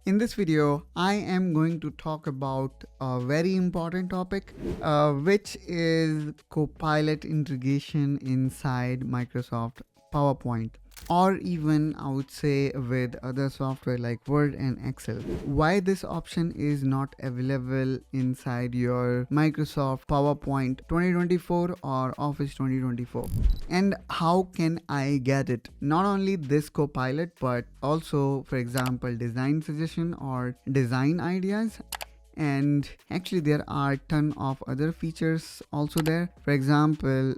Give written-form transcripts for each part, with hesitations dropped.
In this video, I am going to talk about a very important topic, which is Copilot integration inside Microsoft PowerPoint, or even I would say with other software like Word and Excel. Why this option is not available inside your Microsoft PowerPoint 2024 or Office 2024, and how can I get it? Not only this Copilot, but also, for example, design suggestion or design ideas. And actually there are a ton of other features also there. For example,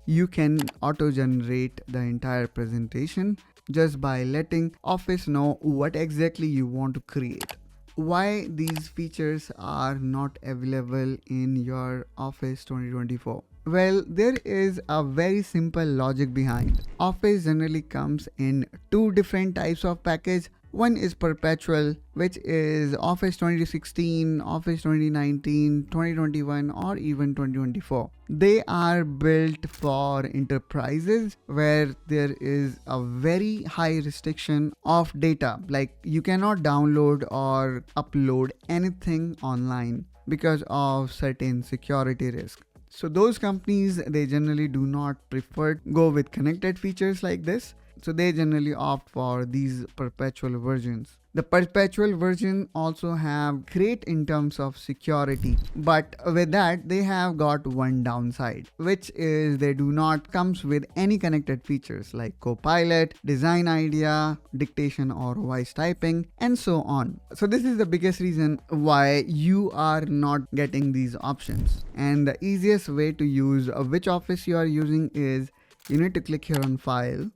you can auto generate the entire presentation just by letting Office know what exactly you want to create. Why these features are not available in your Office 2024? Well, there is a very simple logic behind. Office generally comes in two different types of package. One is Perpetual, which is Office 2016, Office 2019, 2021, or even 2024. They are built for enterprises where there is a very high restriction of data. Like you cannot download or upload anything online because of certain security risk. So those companies, they generally do not prefer go with connected features like this. So they generally opt for these perpetual versions. The perpetual version also have great in terms of security, but with that they have got one downside, which is they do not comes with any connected features like Copilot, design idea, dictation or voice typing, and so on. So this is the biggest reason why you are not getting these options. And the easiest way to use which Office you are using is you need to click here on File,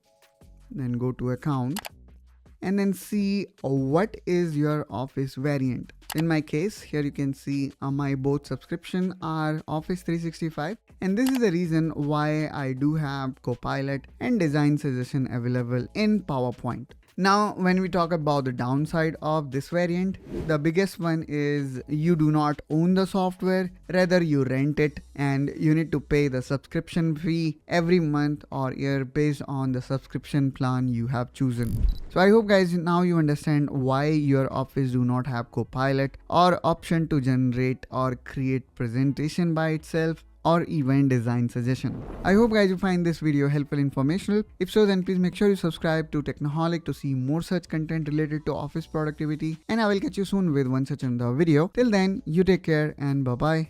then go to Account, and then see what is your Office variant. In my case, here you can see my both subscription are Office 365, and this is the reason why I do have Copilot and design suggestion available in PowerPoint. Now, when we talk about the downside of this variant, the biggest one is you do not own the software, rather you rent it, and you need to pay the subscription fee every month or year based on the subscription plan you have chosen. So I hope guys now you understand why your Office do not have Copilot or option to generate or create presentation by itself, or even design suggestion. I hope guys you find this video helpful, informational. If so, then please make sure you subscribe to Technoholic to see more such content related to office productivity, and I will catch you soon with one such another video. Till then, you take care and bye bye.